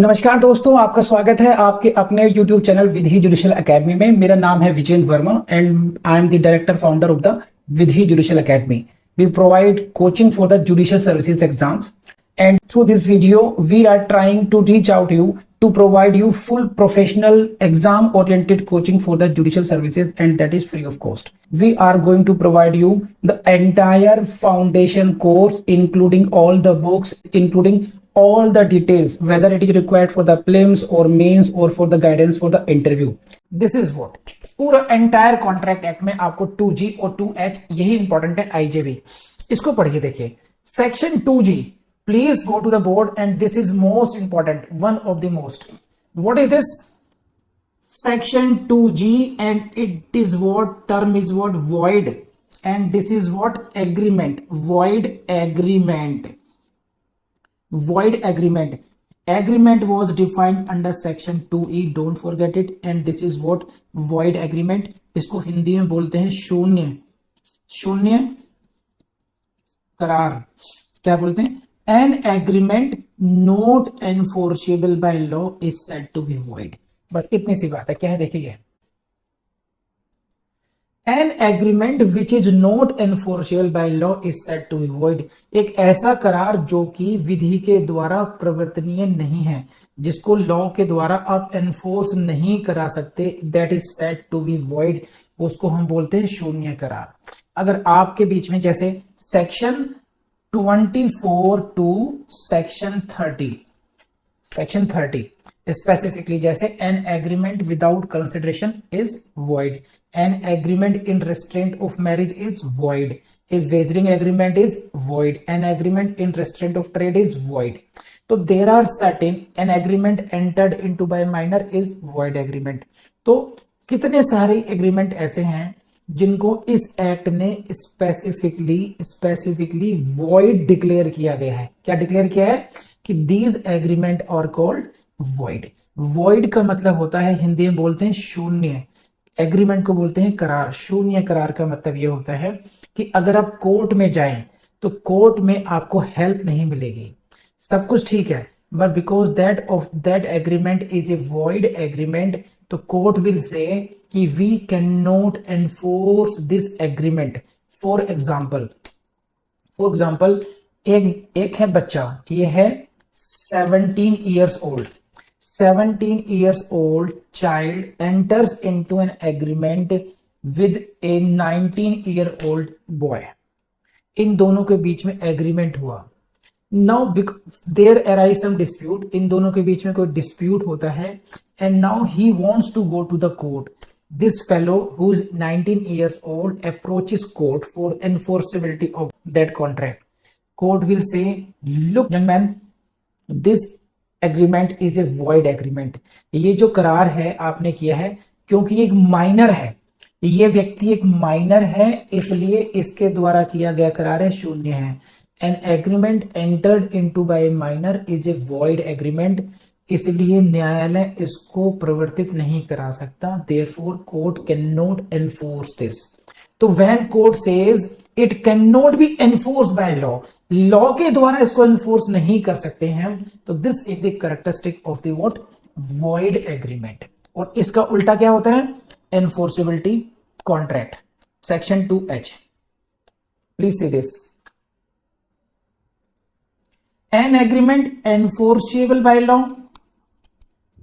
नमस्कार दोस्तों, आपका स्वागत है आपके अपने YouTube channel Vidhi judicial academy में। मेरा नाम है Vijender Verma and I am the director founder of the Vidhi judicial academy. We provide coaching for the judicial services exams, and through this video we are trying to reach out you to provide you full professional exam oriented coaching for the judicial services, and that is free of cost. We are going to provide you the entire foundation course including all the books, including all the details, whether it is required for the prelims or mains or for the guidance for the interview. This is what पूरा entire contract act में आपको 2G और 2H यही important है। IJV इसको पढ़िए, देखिए section 2G, please go to the board and this is most important, one of the most. What is this section 2G and it is what term is what void, and this is what agreement, void agreement agreement was defined under section 2E, don't forget it, and this is what void agreement, इसको हिंदी में बोलते हैं शून्य करार। क्या बोलते हैं? an agreement not enforceable by law is said to be void। बस इतनी सी बात है। क्या है देखिए, An agreement which is not enforceable by law is said to be void। एक ऐसा करार जो कि विधि के द्वारा प्रवर्तनीय नहीं है, जिसको लॉ के द्वारा आप एनफोर्स नहीं करा सकते, that is said to be void, उसको हम बोलते हैं शून्य करार। अगर आपके बीच में जैसे सेक्शन 24 टू सेक्शन 30 specifically जैसे an agreement without consideration is void, an agreement in restraint of marriage is void, a wagering agreement is void, an agreement in restraint of trade is void। तो there are certain an agreement entered into by minor is void agreement। तो कितने सारे agreement ऐसे हैं जिनको इस act ने specifically void declare किया गया है। क्या डिक्लेयर किया है? कि these agreement are called void. Void का मतलब होता है, हिंदी में बोलते हैं शून्य, एग्रीमेंट को बोलते हैं करार। शून्य करार का मतलब यह होता है कि अगर आप कोर्ट में जाएं तो कोर्ट में आपको हेल्प नहीं मिलेगी, सब कुछ ठीक है, but because that agreement is a void agreement, तो कोर्ट विल से कि we can not enforce this agreement. For example एक है बच्चा, ये है 17 years old। 17 years old child enters into an agreement with a 19-year-old boy। इन दोनों के बीच में एग्रीमेंट हुआ। Now there arise some dispute, इन दोनों के बीच में कोई डिस्प्यूट होता है, and now he wants to go to the court. This fellow who is 19 years old approaches court for enforceability of that contract। Court will say, look young man, this agreement is a void agreement। ये जो करार है आपने किया है, क्योंकि ये एक माइनर है, ये व्यक्ति एक माइनर है, इसलिए इसके द्वारा किया गया करार है शून्य है। An agreement entered into by a minor is a void agreement, इसलिए न्यायालय इसको प्रवर्तित नहीं करा सकता। Therefore court cannot enforce this। तो when court says it cannot be enforced by law, law के द्वारा इसको एनफोर्स नहीं कर सकते हैं, तो this is the characteristic of the what void agreement. और इसका उल्टा क्या होता है? Enforceability contract, section 2H। Please see this, an agreement enforceable by law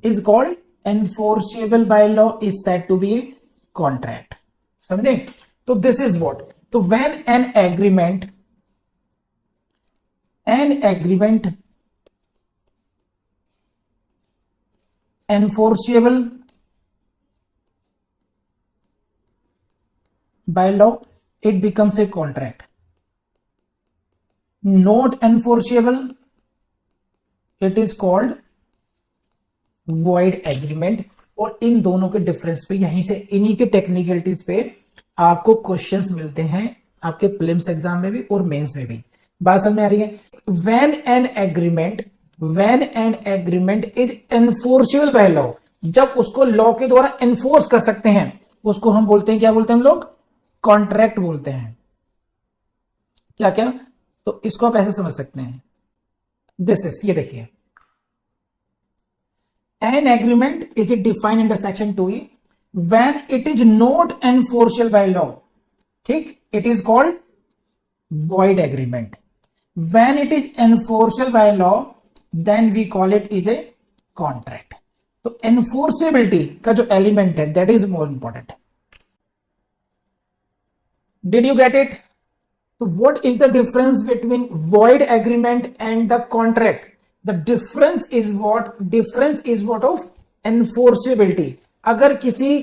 is called enforceable by law is said to be a contract. समझे? तो this is what, तो when an agreement enforceable by law, it becomes a contract। not enforceable, it is called void agreement। और इन दोनों के difference पे, यहीं से इन्हीं के टेक्निकलिटीज पे आपको क्वेश्चंस मिलते हैं आपके प्रीलिम्स एग्जाम में भी और मेंस में भी। बात समझ में आ रही है? when an agreement is enforceable by law, जब उसको लॉ के द्वारा एनफोर्स कर सकते हैं, उसको हम बोलते हैं, क्या बोलते हैं हम लोग? कॉन्ट्रैक्ट बोलते हैं। क्या? तो इसको आप ऐसे समझ सकते हैं, दिस इज, ये देखिए An agreement is defined under section 2E when it is not enforceable by law. ठीक, it is called void agreement. When it is enforceable by law, then we call it is a contract. तो enforceability का जो element है, that is more important. Did you get it? So what is the difference between void agreement and the contract? The difference is what? Difference is what of enforceability. अगर किसी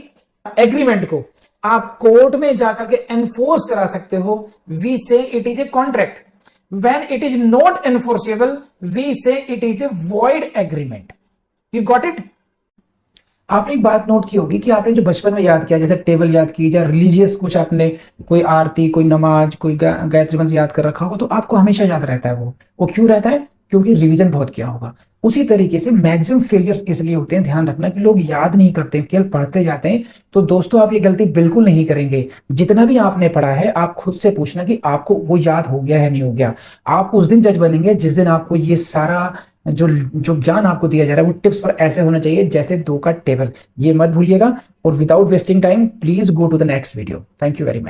agreement को आप court में जाकर के enforce करा सकते हो, we say it is a contract. When it is not enforceable, we say it is a void agreement. You got it? आपने एक बात नोट की होगी कि आपने जो बचपन में याद किया, जैसे टेबल याद की, या रिलीजियस कुछ आपने कोई आरती, कोई नमाज, कोई गायत्री मंत्र याद कर रखा होगा, तो आपको हमेशा याद रहता है. वो क्यों रहता है? क्योंकि रिवीजन बहुत किया होगा. उसी तरीके से मैक्सिमम फेलियर्स इसलिए होते हैं, ध्यान रखना, कि लोग याद नहीं करते, केवल पढ़ते जाते हैं. तो दोस्तों आप ये गलती बिल्कुल नहीं करेंगे. जितना भी आपने पढ़ा है, आप खुद से पूछना कि आपको वो याद हो गया है नहीं हो गया. आप उस दिन जज बनेंगे जिस दिन आपको ये सारा जो ज्ञान आपको दिया जा रहा है वो टिप्स पर ऐसे होना चाहिए जैसे 2 का टेबल. ये मत भूलिएगा. और without wasting time please go to the next video. Thank you very much.